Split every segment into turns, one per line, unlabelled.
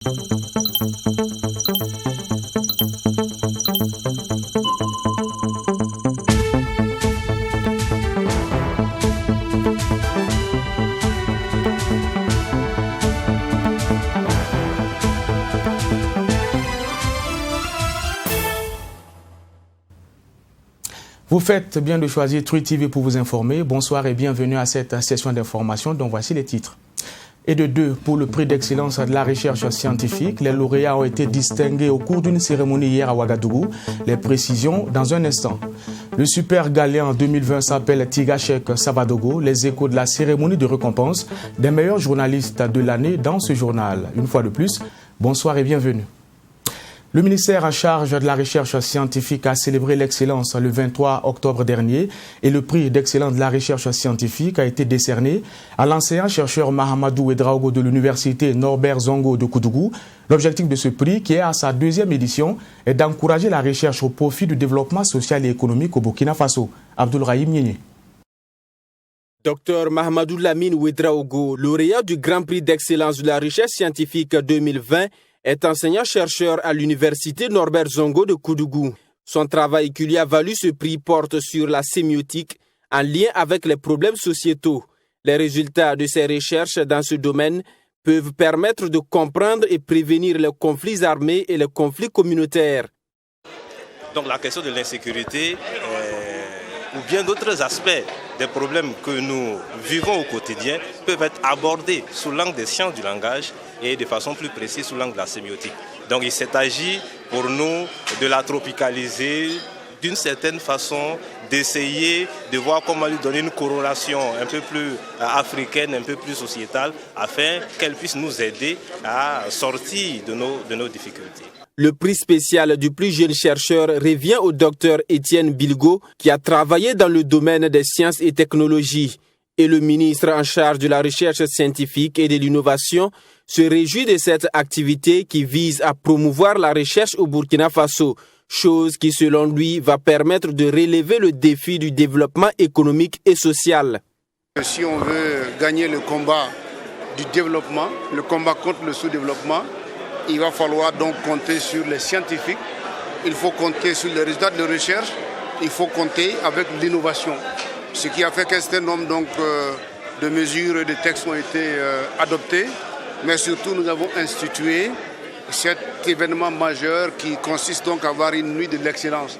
Vous faites bien de choisir Truth TV pour vous informer. Bonsoir et bienvenue à cette session d'information dont voici les titres. Et de 2 pour le prix d'excellence de la recherche scientifique. Les lauréats ont été distingués au cours d'une cérémonie hier à Ouagadougou. Les précisions dans un instant. Le Super Galéen 2020 s'appelle Tigashek Savadogo. Les échos de la cérémonie de récompense des meilleurs journalistes de l'année dans ce journal. Une fois de plus, bonsoir et bienvenue. Le ministère en charge de la recherche scientifique a célébré l'excellence le 23 octobre dernier et le prix d'excellence de la recherche scientifique a été décerné à l'enseignant-chercheur Mahamadou Ouedraogo de l'université Norbert Zongo de Koudougou. L'objectif de ce prix, qui est à sa 2e édition, est d'encourager la recherche au profit du développement social et économique au Burkina Faso. Abdoul Rahim Niéni.
Dr Mahamadou Lamine Ouedraogo, lauréat du Grand Prix d'excellence de la recherche scientifique 2020, est enseignant-chercheur à l'université Norbert Zongo de Koudougou. Son travail qui lui a valu ce prix porte sur la sémiotique en lien avec les problèmes sociétaux. Les résultats de ses recherches dans ce domaine peuvent permettre de comprendre et prévenir les conflits armés et les conflits communautaires.
Donc la question de l'insécurité ou bien d'autres aspects des problèmes que nous vivons au quotidien peuvent être abordés sous l'angle des sciences du langage et de façon plus précise sous l'angle de la sémiotique. Donc il s'est agi pour nous de la tropicaliser d'une certaine façon, d'essayer de voir comment lui donner une corrélation un peu plus africaine, un peu plus sociétale, afin qu'elle puisse nous aider à sortir de nos difficultés.
Le prix spécial du plus jeune chercheur revient au docteur Étienne Bilgo, qui a travaillé dans le domaine des sciences et technologies. Et le ministre en charge de la recherche scientifique et de l'innovation se réjouit de cette activité qui vise à promouvoir la recherche au Burkina Faso, chose qui, selon lui, va permettre de relever le défi du développement économique et social.
Si on veut gagner le combat du développement, le combat contre le sous-développement, il va falloir donc compter sur les scientifiques, il faut compter sur les résultats de recherche, il faut compter avec l'innovation. Ce qui a fait qu'un certain nombre donc, de mesures et de textes ont été adoptés, mais surtout nous avons institué cet événement majeur qui consiste donc à avoir une nuit de l'excellence.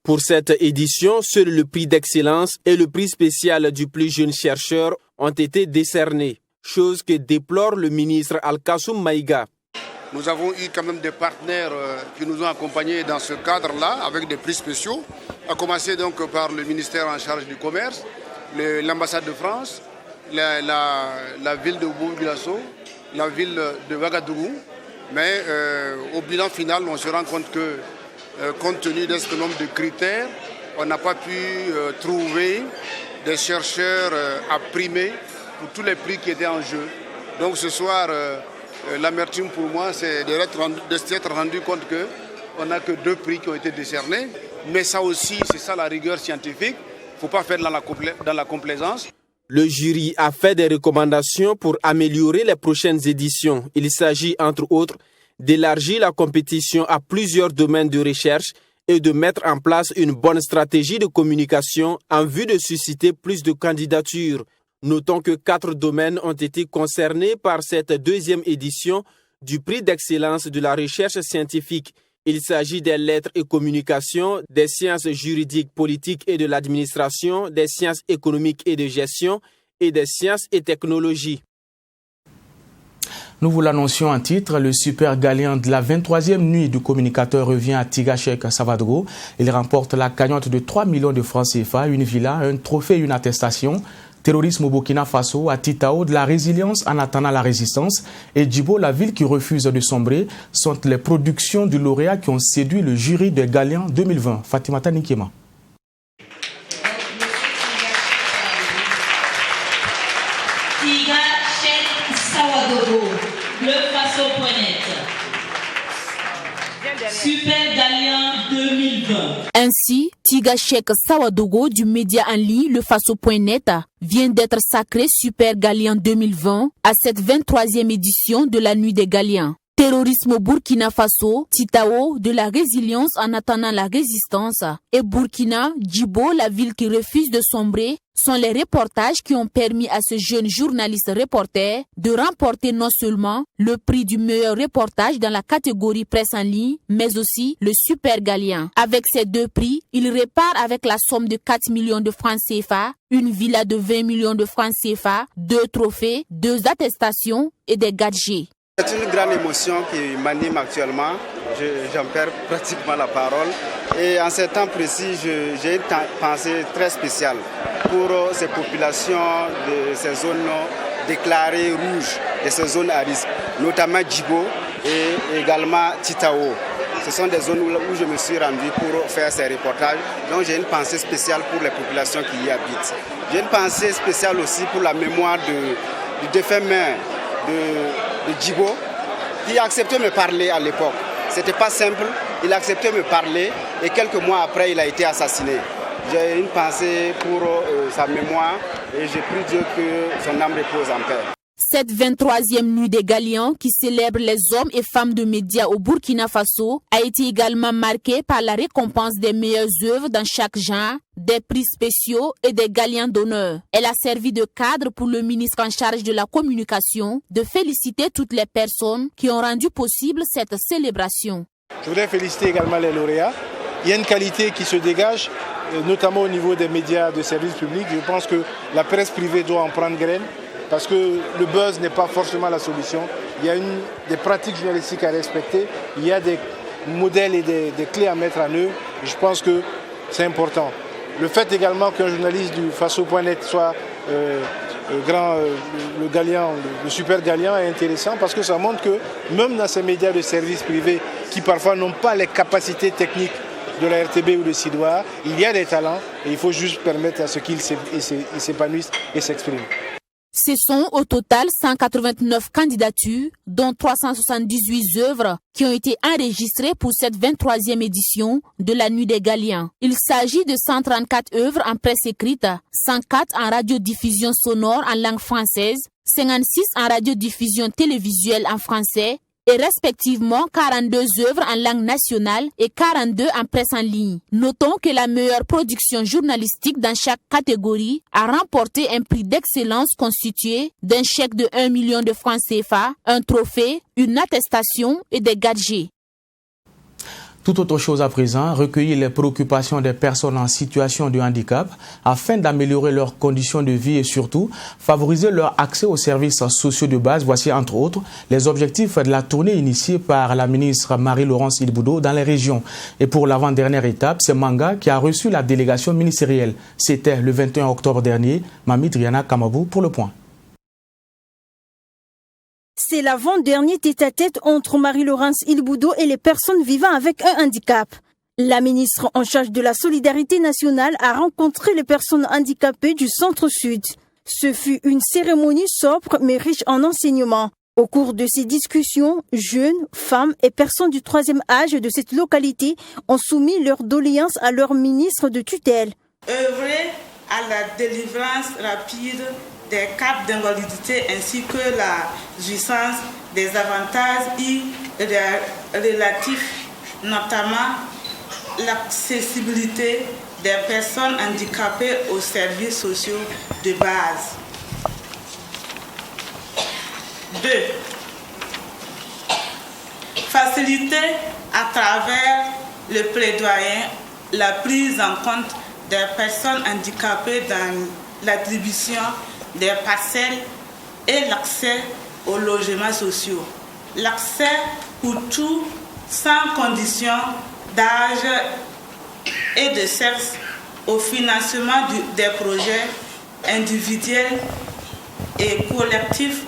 Pour cette édition, seul le prix d'excellence et le prix spécial du plus jeune chercheur ont été décernés, chose que déplore le ministre Al-Kassoum Maïga.
Nous avons eu quand même des partenaires qui nous ont accompagnés dans ce cadre-là avec des prix spéciaux, à commencer donc par le ministère en charge du commerce, l'ambassade de France, la ville de Bourg-Glasso, la ville de Ouagadougou. Mais au bilan final, on se rend compte que, compte tenu d'un certain nombre de critères, on n'a pas pu trouver des chercheurs à primer pour tous les prix qui étaient en jeu. Donc ce soir, l'amertume pour moi, c'est de s'être rendu compte qu'on n'a que 2 prix qui ont été décernés. Mais ça aussi, c'est ça la rigueur scientifique. Il ne faut pas faire dans la complaisance.
Le jury a fait des recommandations pour améliorer les prochaines éditions. Il s'agit, entre autres, d'élargir la compétition à plusieurs domaines de recherche et de mettre en place une bonne stratégie de communication en vue de susciter plus de candidatures. Notons que 4 domaines ont été concernés par cette 2e édition du prix d'excellence de la recherche scientifique. Il s'agit des lettres et communications, des sciences juridiques, politiques et de l'administration, des sciences économiques et de gestion et des sciences et technologies.
Nous vous l'annoncions en titre, le Super Galéen de la 23e nuit du communicateur revient à Tigashek Savadogo. Il remporte la cagnotte de 3 millions de francs CFA, une villa, un trophée et une attestation. Terrorisme au Burkina Faso, à Titao, de la résilience en attendant la résistance, et Djibo, la ville qui refuse de sombrer, sont les productions du lauréat qui ont séduit le jury de Galéen 2020. Fatimata Nikiema.
Tigashek Savadogo, le Faso.net. Super Galéen 2020.
Ainsi, Tigashek Savadogo du média en ligne Le Faso.net vient d'être sacré Super Galéen 2020 à cette 23e édition de la Nuit des Galéens. Terrorisme au Burkina Faso, Titao, de la résilience en attendant la résistance, et Burkina, Djibo, la ville qui refuse de sombrer, sont les reportages qui ont permis à ce jeune journaliste reporter de remporter non seulement le prix du meilleur reportage dans la catégorie presse en ligne, mais aussi le Super Galien. Avec ces deux prix, il répare avec la somme de 4 millions de francs CFA, une villa de 20 millions de francs CFA, 2 trophées, 2 attestations et des gadgets.
C'est une grande émotion qui m'anime actuellement. J'en perds pratiquement la parole. Et en ce temps précis, j'ai une pensée très spéciale pour ces populations de ces zones déclarées rouges, de ces zones à risque, notamment Djibo et également Titao. Ce sont des zones où je me suis rendu pour faire ces reportages. Donc j'ai une pensée spéciale pour les populations qui y habitent. J'ai une pensée spéciale aussi pour la mémoire du défunt maire de Djibo, qui a accepté de me parler à l'époque. C'était pas simple, il a accepté de me parler et quelques mois après, il a été assassiné. J'ai une pensée pour sa mémoire et je prie Dieu que son âme repose en paix.
Cette 23e nuit des Galians, qui célèbre les hommes et femmes de médias au Burkina Faso, a été également marquée par la récompense des meilleures œuvres dans chaque genre, des prix spéciaux et des Galians d'honneur. Elle a servi de cadre pour le ministre en charge de la communication de féliciter toutes les personnes qui ont rendu possible cette célébration.
Je voudrais féliciter également les lauréats. Il y a une qualité qui se dégage, notamment au niveau des médias de service public. Je pense que la presse privée doit en prendre graine, parce que le buzz n'est pas forcément la solution. Il y a des pratiques journalistiques à respecter, il y a des modèles et des clés à mettre en œuvre. Je pense que c'est important. Le fait également qu'un journaliste du Faso.net soit le Galien, le Super Galien est intéressant parce que ça montre que même dans ces médias de services privés qui parfois n'ont pas les capacités techniques de la RTB ou de Sidoa, il y a des talents et il faut juste permettre à ce qu'ils s'épanouissent et s'expriment.
Ce sont au total 189 candidatures, dont 378 œuvres qui ont été enregistrées pour cette 23e édition de la Nuit des Galiens. Il s'agit de 134 œuvres en presse écrite, 104 en radiodiffusion sonore en langue française, 56 en radiodiffusion télévisuelle en français et respectivement 42 œuvres en langue nationale et 42 en presse en ligne. Notons que la meilleure production journalistique dans chaque catégorie a remporté un prix d'excellence constitué d'un chèque de 1 million de francs CFA, un trophée, une attestation et des gadgets.
Tout autre chose à présent, recueillir les préoccupations des personnes en situation de handicap afin d'améliorer leurs conditions de vie et surtout favoriser leur accès aux services sociaux de base. Voici entre autres les objectifs de la tournée initiée par la ministre Marie-Laurence Ilboudo dans les régions. Et pour l'avant-dernière étape, c'est Manga qui a reçu la délégation ministérielle. C'était le 21 octobre dernier. Mamie Triana Kamabou pour le point.
C'est l'avant-dernier tête-à-tête entre Marie-Laurence Ilboudo et les personnes vivant avec un handicap. La ministre en charge de la solidarité nationale a rencontré les personnes handicapées du Centre-Sud. Ce fut une cérémonie sobre mais riche en enseignements. Au cours de ces discussions, jeunes, femmes et personnes du troisième âge de cette localité ont soumis leurs doléances à leur ministre de tutelle.
Œuvrer à la délivrance rapide des cartes d'invalidité ainsi que la jouissance des avantages relatifs, notamment l'accessibilité des personnes handicapées aux services sociaux de base. 2. Faciliter à travers le plaidoyer la prise en compte des personnes handicapées dans l'attribution des parcelles et l'accès aux logements sociaux. L'accès pour tous, sans condition d'âge et de sexe, au financement des projets individuels et collectifs,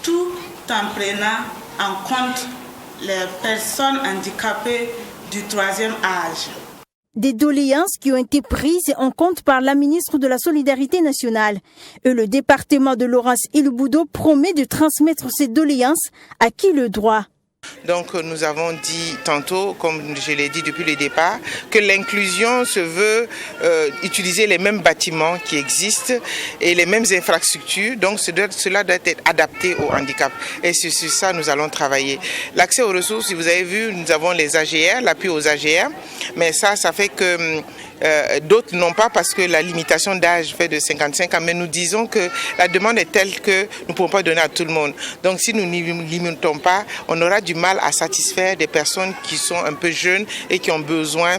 tout en prenant en compte les personnes handicapées du troisième âge.
Des doléances qui ont été prises en compte par la ministre de la Solidarité nationale. Et le département de Laurence Ilboudo promet de transmettre ces doléances à qui le droit.
Donc nous avons dit tantôt, comme je l'ai dit depuis le départ, que l'inclusion se veut utiliser les mêmes bâtiments qui existent et les mêmes infrastructures. Donc cela doit être adapté au handicap. Et c'est sur ça nous allons travailler. L'accès aux ressources, si vous avez vu, nous avons les AGR, l'appui aux AGR. Mais ça fait que d'autres n'ont pas parce que la limitation d'âge fait de 55 ans. Mais nous disons que la demande est telle que nous ne pouvons pas donner à tout le monde. Donc si nous n'y limitons pas, on aura du mal à satisfaire des personnes qui sont un peu jeunes et qui ont besoin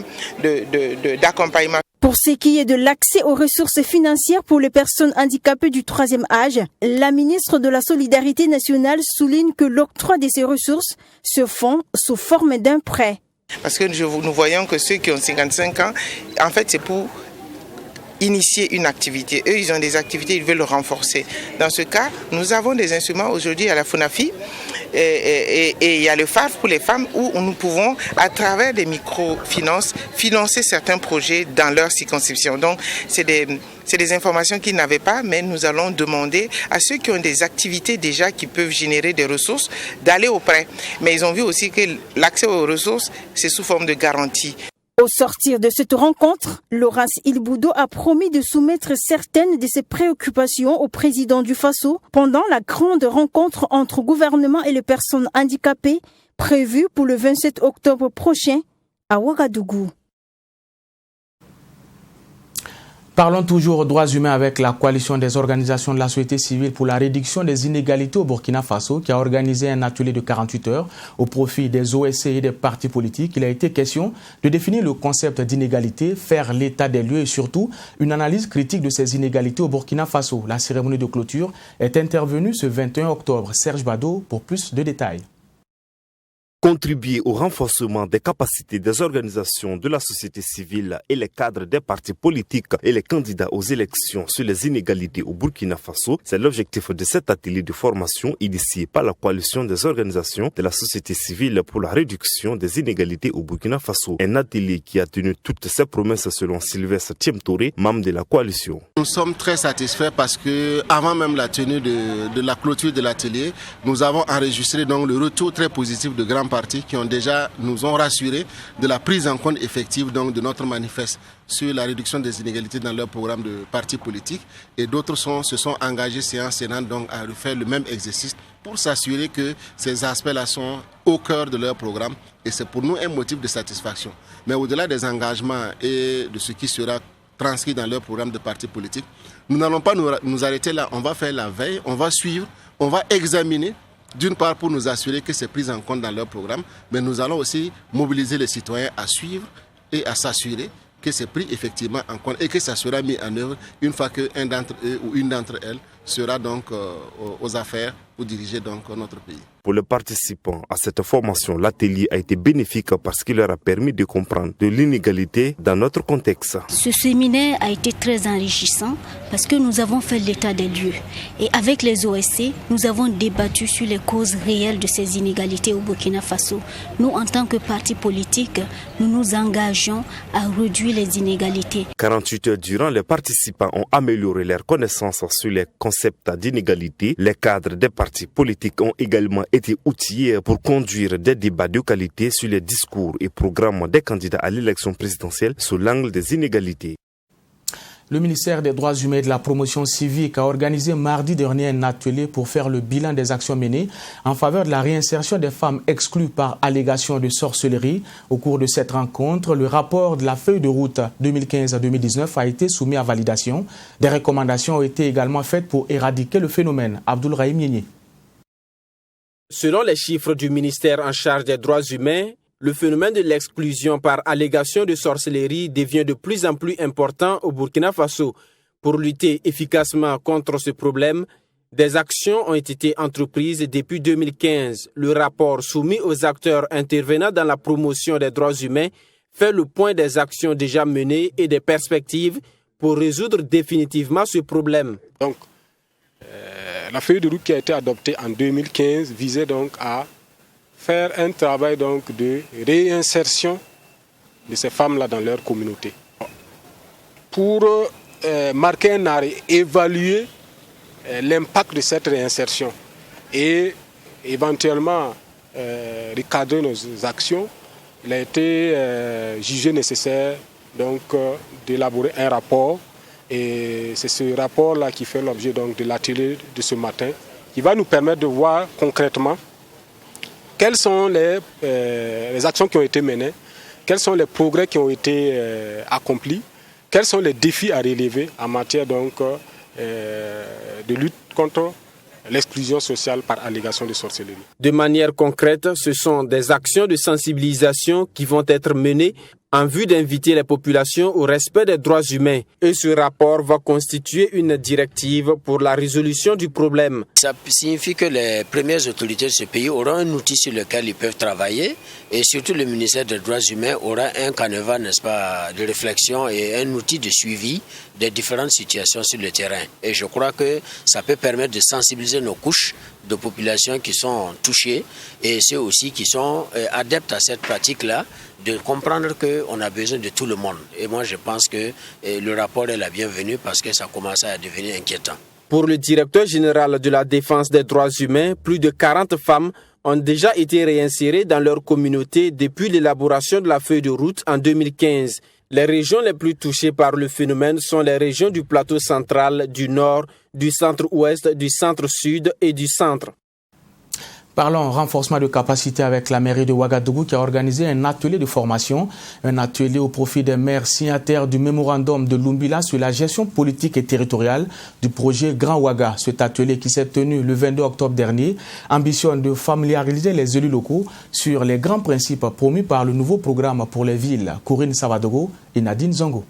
d'accompagnement.
Pour ce qui est de l'accès aux ressources financières pour les personnes handicapées du 3e âge, la ministre de la Solidarité nationale souligne que l'octroi de ces ressources se font sous forme d'un prêt.
Parce que nous voyons que ceux qui ont 55 ans, en fait, c'est pour initier une activité. Eux, ils ont des activités, ils veulent le renforcer. Dans ce cas, nous avons des instruments aujourd'hui à la FONAFI et il y a le FAF pour les femmes où nous pouvons, à travers des microfinances, financer certains projets dans leur circonscription. Donc, c'est des informations qu'ils n'avaient pas, mais nous allons demander à ceux qui ont des activités déjà qui peuvent générer des ressources d'aller au prêt. Mais ils ont vu aussi que l'accès aux ressources, c'est sous forme de garantie.
Au sortir de cette rencontre, Laurence Il-Boudou a promis de soumettre certaines de ses préoccupations au président du Faso pendant la grande rencontre entre gouvernement et les personnes handicapées prévue pour le 27 octobre prochain à Ouagadougou.
Parlons toujours droits humains avec la coalition des organisations de la société civile pour la réduction des inégalités au Burkina Faso qui a organisé un atelier de 48 heures au profit des OSC et des partis politiques. Il a été question de définir le concept d'inégalité, faire l'état des lieux et surtout une analyse critique de ces inégalités au Burkina Faso. La cérémonie de clôture est intervenue ce 21 octobre. Serge Bado pour plus de détails.
Contribuer au renforcement des capacités des organisations de la société civile et les cadres des partis politiques et les candidats aux élections sur les inégalités au Burkina Faso, c'est l'objectif de cet atelier de formation initié par la coalition des organisations de la société civile pour la réduction des inégalités au Burkina Faso. Un atelier qui a tenu toutes ses promesses selon Sylvestre Thiemtouré, membre de la coalition.
Nous sommes très satisfaits parce que avant même la tenue de la clôture de l'atelier, nous avons enregistré donc le retour très positif de grands partis qui nous ont rassurés de la prise en compte effective donc de notre manifeste sur la réduction des inégalités dans leur programme de partis politiques et d'autres se sont engagés séance tenante donc à refaire le même exercice pour s'assurer que ces aspects-là sont au cœur de leur programme et c'est pour nous un motif de satisfaction. Mais au-delà des engagements et de ce qui sera transcrit dans leur programme de partis politiques, nous n'allons pas nous arrêter là, on va faire la veille, on va suivre, on va examiner. D'une part pour nous assurer que c'est pris en compte dans leur programme, mais nous allons aussi mobiliser les citoyens à suivre et à s'assurer que c'est pris effectivement en compte et que ça sera mis en œuvre une fois qu'un d'entre eux ou une d'entre elles sera donc aux affaires pour diriger donc notre pays.
Pour les participants à cette formation, l'atelier a été bénéfique parce qu'il leur a permis de comprendre de l'inégalité dans notre contexte.
Ce séminaire a été très enrichissant parce que nous avons fait l'état des lieux. Et avec les OSC, nous avons débattu sur les causes réelles de ces inégalités au Burkina Faso. Nous, en tant que parti politique, nous nous engageons à réduire les inégalités.
48 heures durant, les participants ont amélioré leurs connaissances sur les concepts d'inégalité. Les cadres des partis politiques ont également été outillés pour conduire des débats de qualité sur les discours et programmes des candidats à l'élection présidentielle sous l'angle des inégalités.
Le ministère des Droits humains et de la Promotion civique a organisé mardi dernier un atelier pour faire le bilan des actions menées en faveur de la réinsertion des femmes exclues par allégation de sorcellerie. Au cours de cette rencontre, le rapport de la feuille de route 2015-2019 a été soumis à validation. Des recommandations ont été également faites pour éradiquer le phénomène. Abdoul Rahim Niénié.
Selon les chiffres du ministère en charge des droits humains, le phénomène de l'exclusion par allégation de sorcellerie devient de plus en plus important au Burkina Faso. Pour lutter efficacement contre ce problème, des actions ont été entreprises depuis 2015. Le rapport soumis aux acteurs intervenant dans la promotion des droits humains fait le point des actions déjà menées et des perspectives pour résoudre définitivement ce problème.
Donc, la feuille de route qui a été adoptée en 2015 visait donc à faire un travail donc de réinsertion de ces femmes-là dans leur communauté. Pour marquer un arrêt, évaluer l'impact de cette réinsertion et éventuellement recadrer nos actions, il a été jugé nécessaire donc d'élaborer un rapport. Et c'est ce rapport-là qui fait l'objet donc de l'atelier de ce matin, qui va nous permettre de voir concrètement quelles sont les actions qui ont été menées, quels sont les progrès qui ont été accomplis, quels sont les défis à relever en matière donc, de lutte contre l'exclusion sociale par allégation de sorcellerie.
De manière concrète, ce sont des actions de sensibilisation qui vont être menées en vue d'inviter les populations au respect des droits humains. Et ce rapport va constituer une directive pour la résolution du problème.
Ça signifie que les premières autorités de ce pays auront un outil sur lequel ils peuvent travailler et surtout le ministère des droits humains aura un canevas, n'est-ce pas, de réflexion et un outil de suivi des différentes situations sur le terrain. Et je crois que ça peut permettre de sensibiliser nos couches de populations qui sont touchées et ceux aussi qui sont adeptes à cette pratique-là, de comprendre qu'on a besoin de tout le monde. Et moi, je pense que le rapport est la bienvenue parce que ça commence à devenir inquiétant.
Pour le directeur général de la défense des droits humains, plus de 40 femmes ont déjà été réinsérées dans leur communauté depuis l'élaboration de la feuille de route en 2015. Les régions les plus touchées par le phénomène sont les régions du plateau central, du nord, du centre-ouest, du centre-sud et du centre.
Parlons renforcement de capacité avec la mairie de Ouagadougou qui a organisé un atelier de formation, un atelier au profit des maires signataires du mémorandum de Lumbila sur la gestion politique et territoriale du projet Grand Ouaga. Cet atelier qui s'est tenu le 22 octobre dernier ambitionne de familiariser les élus locaux sur les grands principes promus par le nouveau programme pour les villes. Corinne Savadogo et Nadine Zongo.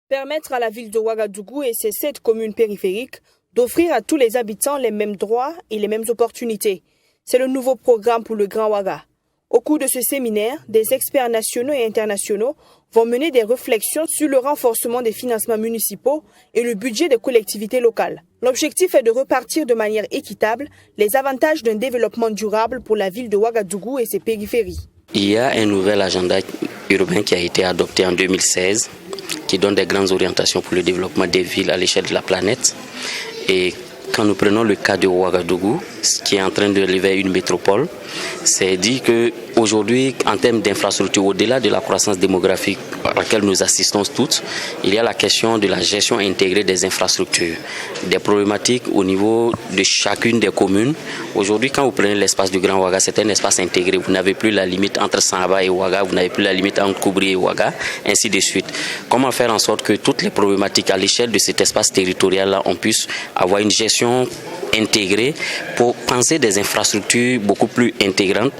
Permettre à la ville de Ouagadougou et ses 7 communes périphériques d'offrir à tous les habitants les mêmes droits et les mêmes opportunités. C'est le nouveau programme pour le Grand Ouaga. Au cours de ce séminaire, des experts nationaux et internationaux vont mener des réflexions sur le renforcement des financements municipaux et le budget des collectivités locales. L'objectif est de repartir de manière équitable les avantages d'un développement durable pour la ville de Ouagadougou et ses périphéries.
Il y a un nouvel agenda urbain qui a été adopté en 2016 qui donne des grandes orientations pour le développement des villes à l'échelle de la planète. Et quand nous prenons le cas de Ouagadougou, qui est en train de lever une métropole, c'est dit qu'aujourd'hui, en termes d'infrastructures, au-delà de la croissance démographique à laquelle nous assistons toutes, il y a la question de la gestion intégrée des infrastructures, des problématiques au niveau de chacune des communes. Aujourd'hui, quand vous prenez l'espace du Grand Ouaga, c'est un espace intégré. Vous n'avez plus la limite entre Samba et Ouaga, vous n'avez plus la limite entre Koubri et Ouaga, ainsi de suite. Comment faire en sorte que toutes les problématiques à l'échelle de cet espace territorial-là, on puisse avoir une gestion intégrée pour penser des infrastructures beaucoup plus intégrantes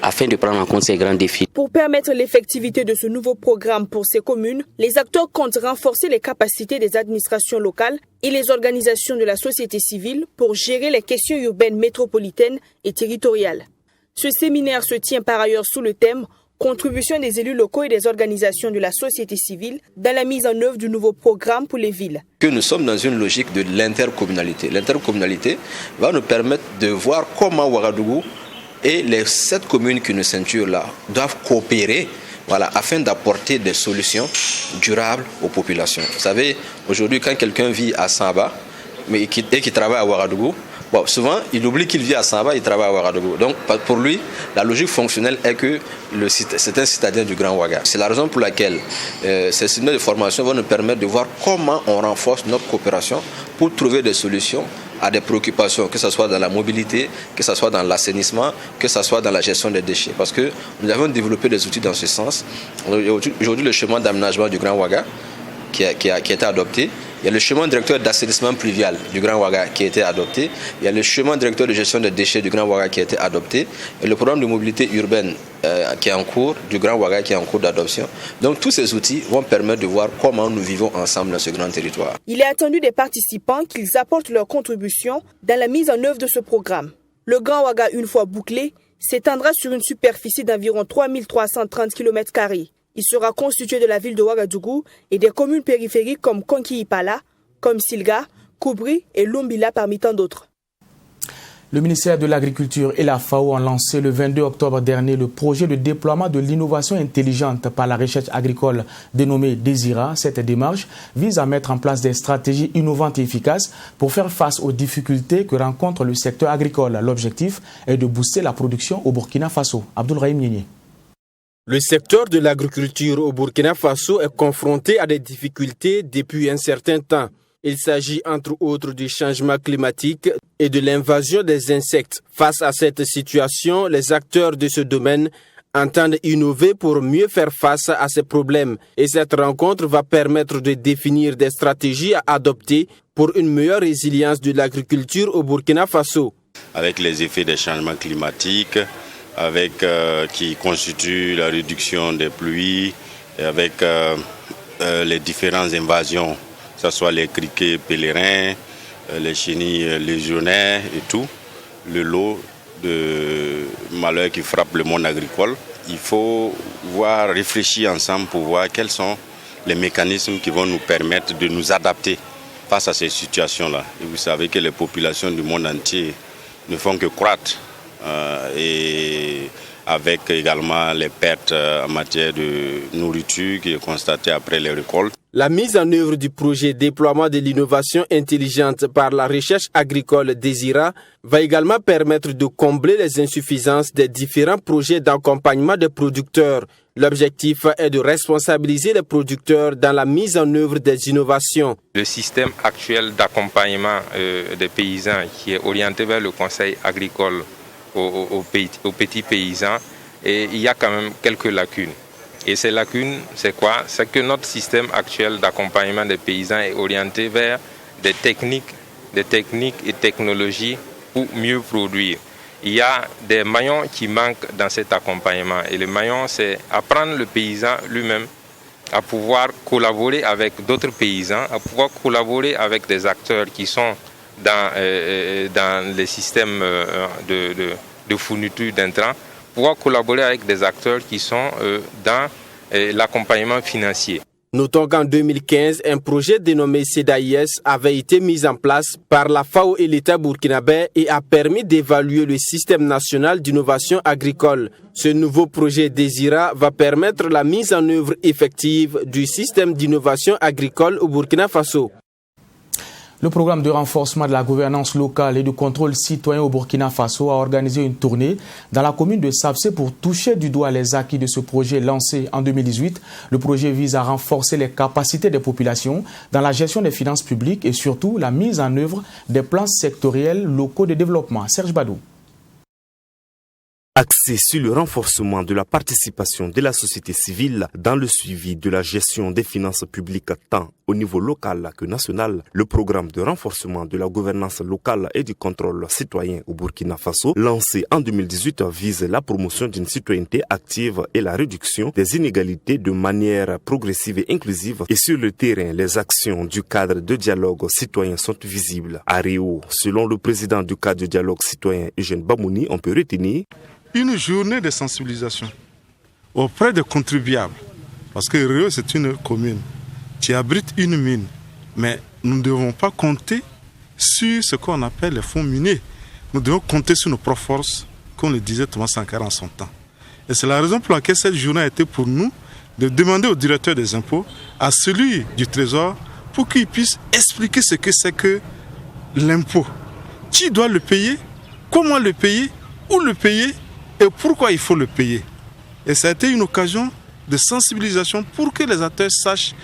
afin de prendre en compte ces grands défis.
Pour permettre l'effectivité de ce nouveau programme pour ces communes, les acteurs comptent renforcer les capacités des administrations locales et les organisations de la société civile pour gérer les questions urbaines métropolitaines et territoriales. Ce séminaire se tient par ailleurs sous le thème Contribution des élus locaux et des organisations de la société civile dans la mise en œuvre du nouveau programme pour les villes.
Que nous sommes dans une logique de l'intercommunalité. L'intercommunalité va nous permettre de voir comment Ouagadougou et les 7 communes qui nous ceinturent là doivent coopérer, afin d'apporter des solutions durables aux populations. Vous savez, aujourd'hui, quand quelqu'un vit à Samba et qui travaille à Ouagadougou, souvent, il oublie qu'il vit à Samba, il travaille à Ouagadougou. Donc, pour lui, la logique fonctionnelle est que c'est un citadin du Grand Ouaga. C'est la raison pour laquelle ces séminaires de formation vont nous permettre de voir comment on renforce notre coopération pour trouver des solutions à des préoccupations, que ce soit dans la mobilité, que ce soit dans l'assainissement, que ce soit dans la gestion des déchets. Parce que nous avons développé des outils dans ce sens. Aujourd'hui, le chemin d'aménagement du Grand Ouaga qui a été adopté. Il y a le chemin directeur d'assainissement pluvial du Grand Ouaga qui a été adopté. Il y a le chemin directeur de gestion des déchets du Grand Ouaga qui a été adopté. Et le programme de mobilité urbaine qui est en cours, du Grand Ouaga qui est en cours d'adoption. Donc tous ces outils vont permettre de voir comment nous vivons ensemble dans ce grand territoire.
Il est attendu des participants qu'ils apportent leur contribution dans la mise en œuvre de ce programme. Le Grand Ouaga, une fois bouclé, s'étendra sur une superficie d'environ 3330 km². Il sera constitué de la ville de Ouagadougou et des communes périphériques comme Konki-Ipala, comme Silga, Koubri et Lumbila parmi tant d'autres.
Le ministère de l'Agriculture et la FAO ont lancé le 22 octobre dernier le projet de déploiement de l'innovation intelligente par la recherche agricole dénommé DESIRA. Cette démarche vise à mettre en place des stratégies innovantes et efficaces pour faire face aux difficultés que rencontre le secteur agricole. L'objectif est de booster la production au Burkina Faso. Abdoulrahim Niénié.
Le secteur de l'agriculture au Burkina Faso est confronté à des difficultés depuis un certain temps. Il s'agit entre autres du changement climatique et de l'invasion des insectes. Face à cette situation, les acteurs de ce domaine entendent innover pour mieux faire face à ces problèmes. Et cette rencontre va permettre de définir des stratégies à adopter pour une meilleure résilience de l'agriculture au Burkina Faso.
Avec les effets des changements climatiques, qui constituent la réduction des pluies, et avec les différentes invasions, que ce soit les criquets pèlerins, les chenilles légionnaires et tout, le lot de malheurs qui frappent le monde agricole. Il faut réfléchir ensemble pour voir quels sont les mécanismes qui vont nous permettre de nous adapter face à ces situations-là. Et vous savez que les populations du monde entier ne font que croître et avec également les pertes en matière de nourriture qui est constatée après les récoltes.
La mise en œuvre du projet déploiement de l'innovation intelligente par la recherche agricole DESIRA va également permettre de combler les insuffisances des différents projets d'accompagnement des producteurs. L'objectif est de responsabiliser les producteurs dans la mise en œuvre des innovations.
Le système actuel d'accompagnement des paysans qui est orienté vers le conseil agricole aux petits paysans, et il y a quand même quelques lacunes. Et ces lacunes, c'est quoi? C'est que notre système actuel d'accompagnement des paysans est orienté vers des techniques et technologies pour mieux produire. Il y a des maillons qui manquent dans cet accompagnement. Et le maillon, c'est apprendre le paysan lui-même à pouvoir collaborer avec d'autres paysans, à pouvoir collaborer avec des acteurs qui sont dans les systèmes de fourniture d'intrants, pouvoir collaborer avec des acteurs qui sont dans l'accompagnement financier.
Notons qu'en 2015, un projet dénommé CEDAIS avait été mis en place par la FAO et l'État burkinabé et a permis d'évaluer le système national d'innovation agricole. Ce nouveau projet DESIRA va permettre la mise en œuvre effective du système d'innovation agricole au Burkina Faso.
Le programme de renforcement de la gouvernance locale et du contrôle citoyen au Burkina Faso a organisé une tournée dans la commune de Sabsé pour toucher du doigt les acquis de ce projet lancé en 2018. Le projet vise à renforcer les capacités des populations dans la gestion des finances publiques et surtout la mise en œuvre des plans sectoriels locaux de développement. Serge Badou.
Axé sur le renforcement de la participation de la société civile dans le suivi de la gestion des finances publiques tant au niveau local que national, le programme de renforcement de la gouvernance locale et du contrôle citoyen au Burkina Faso, lancé en 2018, vise la promotion d'une citoyenneté active et la réduction des inégalités de manière progressive et inclusive. Et sur le terrain, les actions du cadre de dialogue citoyen sont visibles. À Rio, selon le président du cadre de dialogue citoyen Eugène Bamouni, on peut retenir
une journée de sensibilisation auprès des contribuables. Parce que Rio, c'est une commune qui abrite une mine. Mais nous ne devons pas compter sur ce qu'on appelle les fonds miniers. Nous devons compter sur nos propres forces, comme le disait Thomas Sankara en son temps. Et c'est la raison pour laquelle cette journée a été pour nous de demander au directeur des impôts, à celui du Trésor, pour qu'il puisse expliquer ce que c'est que l'impôt. Qui doit le payer? Comment le payer? Où le payer? Et pourquoi il faut le payer? Et ça a été une occasion de sensibilisation pour que les acteurs sachent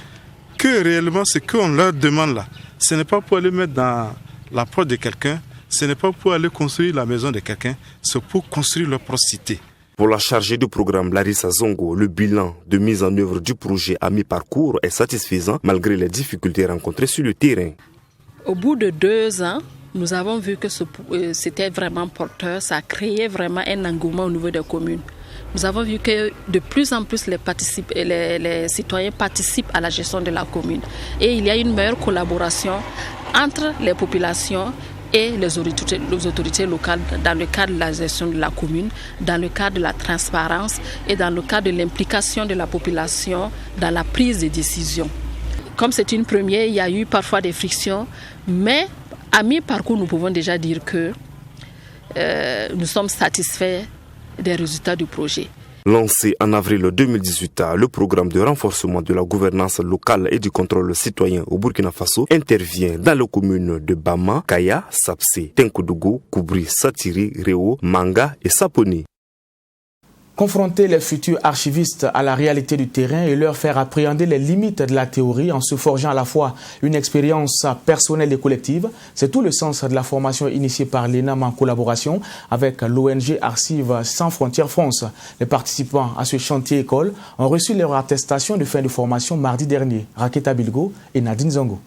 que réellement ce qu'on leur demande là, ce n'est pas pour aller mettre dans la porte de quelqu'un, ce n'est pas pour aller construire la maison de quelqu'un, c'est pour construire leur propre cité.
Pour la chargée du programme Larissa Zongo, le bilan de mise en œuvre du projet à mi-parcours est satisfaisant malgré les difficultés rencontrées sur le terrain.
Au bout de 2 ans, nous avons vu que c'était vraiment porteur, ça a créé vraiment un engouement au niveau des communes. Nous avons vu que de plus en plus les citoyens participent à la gestion de la commune. Et il y a une meilleure collaboration entre les populations et les autorités locales dans le cadre de la gestion de la commune, dans le cadre de la transparence et dans le cadre de l'implication de la population dans la prise de décision. Comme c'est une première, il y a eu parfois des frictions, mais à mi-parcours, nous pouvons déjà dire que nous sommes satisfaits des résultats du projet.
Lancé en avril 2018, le programme de renforcement de la gouvernance locale et du contrôle citoyen au Burkina Faso intervient dans les communes de Bama, Kaya, Sapsé, Tenkodougou, Koubri, Satiri, Réo, Manga et Saponi.
Confronter les futurs archivistes à la réalité du terrain et leur faire appréhender les limites de la théorie en se forgeant à la fois une expérience personnelle et collective, c'est tout le sens de la formation initiée par l'ENAM en collaboration avec l'ONG Archives Sans Frontières France. Les participants à ce chantier école ont reçu leur attestation de fin de formation mardi dernier. Raketa Bilgo et Nadine Zongo.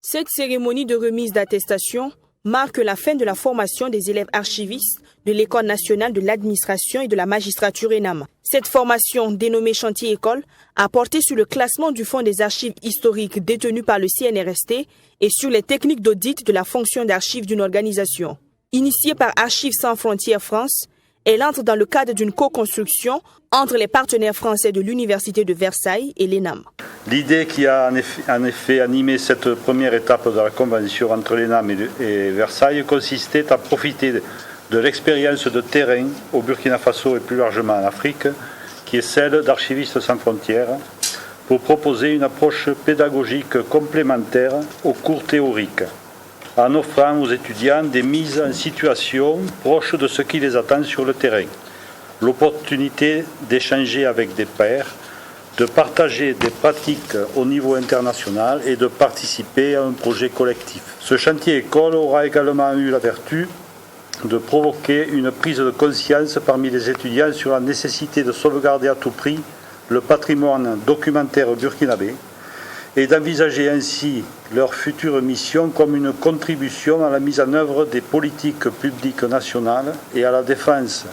Cette cérémonie de remise d'attestation marque la fin de la formation des élèves archivistes de l'École nationale de l'administration et de la magistrature ENAM. Cette formation, dénommée Chantier École, a porté sur le classement du Fonds des archives historiques détenu par le CNRST et sur les techniques d'audit de la fonction d'archives d'une organisation. Initiée par Archives Sans Frontières France, elle entre dans le cadre d'une co-construction entre les partenaires français de l'Université de Versailles et l'ENAM.
L'idée qui a en effet animé cette première étape de la convention entre l'ENAM et Versailles consistait à profiter de l'expérience de terrain au Burkina Faso et plus largement en Afrique, qui est celle d'Archivistes Sans Frontières, pour proposer une approche pédagogique complémentaire aux cours théoriques, en offrant aux étudiants des mises en situation proches de ce qui les attend sur le terrain, l'opportunité d'échanger avec des pairs, de partager des pratiques au niveau international et de participer à un projet collectif. Ce chantier école aura également eu la vertu de provoquer une prise de conscience parmi les étudiants sur la nécessité de sauvegarder à tout prix le patrimoine documentaire burkinabé et d'envisager ainsi leur future mission comme une contribution à la mise en œuvre des politiques publiques nationales et à la défense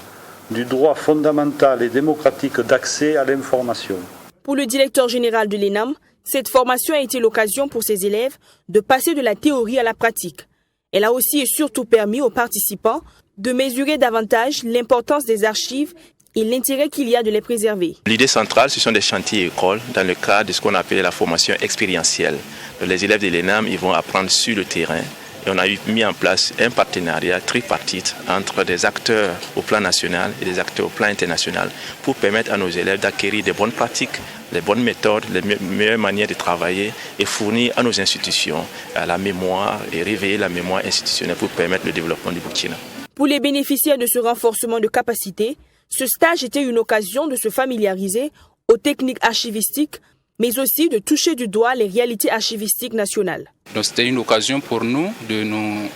du droit fondamental et démocratique d'accès à l'information.
Pour le directeur général de l'ENAM, cette formation a été l'occasion pour ses élèves de passer de la théorie à la pratique. Elle a aussi et surtout permis aux participants de mesurer davantage l'importance des archives et l'intérêt qu'il y a de les préserver.
L'idée centrale, ce sont des chantiers écoles dans le cadre de ce qu'on appelle la formation expérientielle. Les élèves de l'ENAM ils vont apprendre sur le terrain. Et on a mis en place un partenariat tripartite entre des acteurs au plan national et des acteurs au plan international pour permettre à nos élèves d'acquérir des bonnes pratiques, les bonnes méthodes, les meilleures manières de travailler et fournir à nos institutions la mémoire et réveiller la mémoire institutionnelle pour permettre le développement du Burkina.
Pour les bénéficiaires de ce renforcement de capacité, ce stage était une occasion de se familiariser aux techniques archivistiques, mais aussi de toucher du doigt les réalités archivistiques nationales.
Donc c'était une occasion pour nous de nous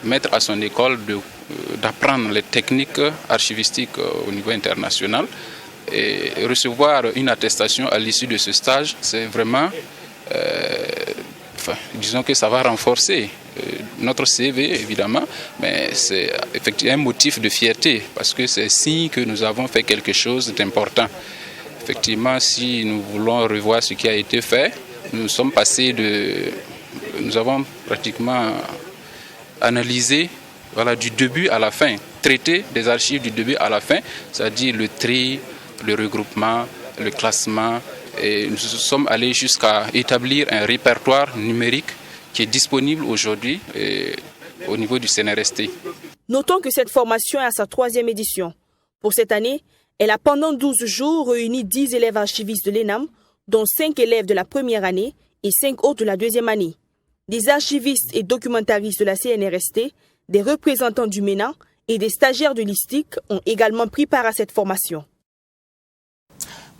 mettre à son école, d'apprendre les techniques archivistiques au niveau international et recevoir une attestation à l'issue de ce stage. C'est vraiment, disons que ça va renforcer notre CV évidemment, mais c'est effectivement un motif de fierté parce que c'est signe que nous avons fait quelque chose d'important. Effectivement, si nous voulons revoir ce qui a été fait, nous avons pratiquement analysé du début à la fin, traité des archives du début à la fin, c'est-à-dire le tri, le regroupement, le classement, et nous sommes allés jusqu'à établir un répertoire numérique qui est disponible aujourd'hui au niveau du CNRST.
Notons que cette formation est à sa 3e édition. Pour cette année, elle a pendant 12 jours réuni 10 élèves archivistes de l'ENAM, dont 5 élèves de la première année et 5 autres de la 2e année. Des archivistes et documentaristes de la CNRST, des représentants du MENA et des stagiaires de l'ISTIC ont également pris part à cette formation.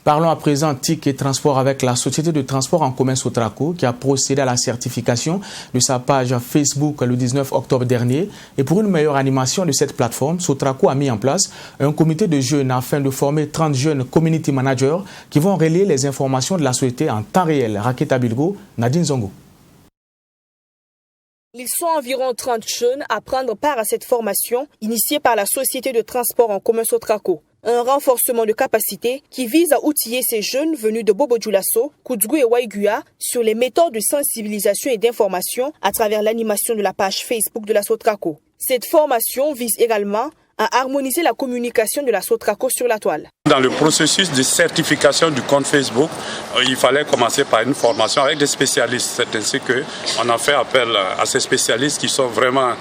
Parlons à présent TIC et transport avec la société de transport en commun Sotraco qui a procédé à la certification de sa page Facebook le 19 octobre dernier. Et pour une meilleure animation de cette plateforme, Sotraco a mis en place un comité de jeunes afin de former 30 jeunes community managers qui vont relayer les informations de la société en temps réel. Raketa Bilgo, Nadine Zongo.
Ils sont environ 30 jeunes à prendre part à cette formation initiée par la société de transport en commun Sotraco. Un renforcement de capacité qui vise à outiller ces jeunes venus de Bobo-Dioulasso, Koudzgou et Waïguya sur les méthodes de sensibilisation et d'information à travers l'animation de la page Facebook de la Sotraco. Cette formation vise également à harmoniser la communication de la Sotraco sur la toile.
Dans le processus de certification du compte Facebook, il fallait commencer par une formation avec des spécialistes. C'est ainsi qu'on a fait appel à ces spécialistes qui sont vraiment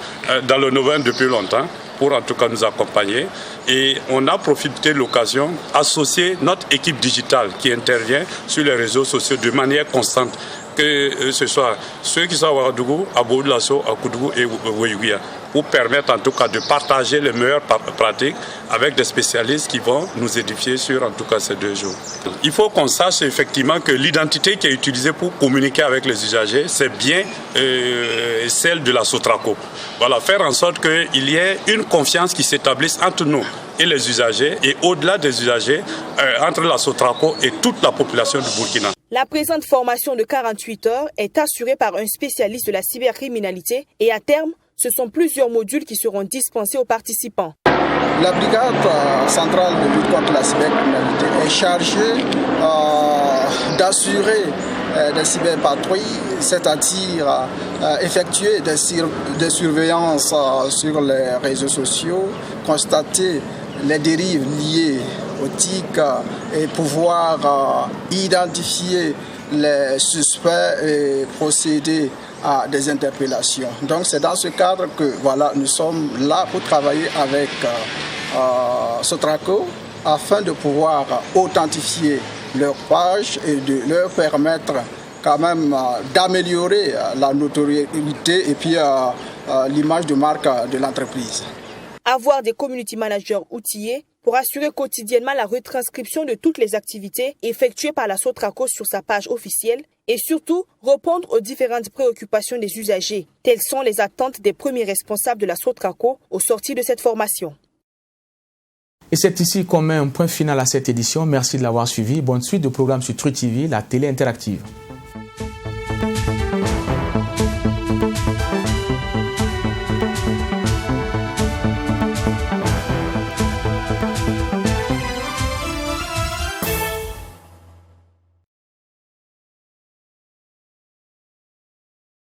dans le domaine depuis longtemps, pour en tout cas nous accompagner. Et on a profité de l'occasion d'associer notre équipe digitale qui intervient sur les réseaux sociaux de manière constante, que ce soit ceux qui sont à Ouagadougou, à Boudlasso, à Koudougou et Ouéouia, pour permettre en tout cas de partager les meilleures pratiques avec des spécialistes qui vont nous édifier sur en tout cas ces 2 jours. Il faut qu'on sache effectivement que l'identité qui est utilisée pour communiquer avec les usagers, c'est bien celle de la Sotraco. Voilà, faire en sorte qu'il y ait une confiance qui s'établisse entre nous et les usagers, et au-delà des usagers, entre la Sotraco et toute la population du Burkina.
La présente formation de 48 heures est assurée par un spécialiste de la cybercriminalité et à terme, ce sont plusieurs modules qui seront dispensés aux participants.
La brigade centrale de lutte contre la cybercriminalité est chargée d'assurer des cyberpatrouilles, c'est-à-dire effectuer des surveillances sur les réseaux sociaux, constater les dérives liées aux TIC et pouvoir identifier les suspects et procéder à des interpellations. Donc c'est dans ce cadre que voilà, nous sommes là pour travailler avec Sotraco afin de pouvoir authentifier leurs pages et de leur permettre quand même d'améliorer la notoriété et puis l'image de marque de l'entreprise.
Avoir des community managers outillés pour assurer quotidiennement la retranscription de toutes les activités effectuées par la Sotraco sur sa page officielle et surtout répondre aux différentes préoccupations des usagers. Telles sont les attentes des premiers responsables de la Sotraco au sortir de cette formation.
Et c'est ici qu'on met un point final à cette édition. Merci de l'avoir suivi. Bonne suite de programmes sur Truth TV, la télé interactive.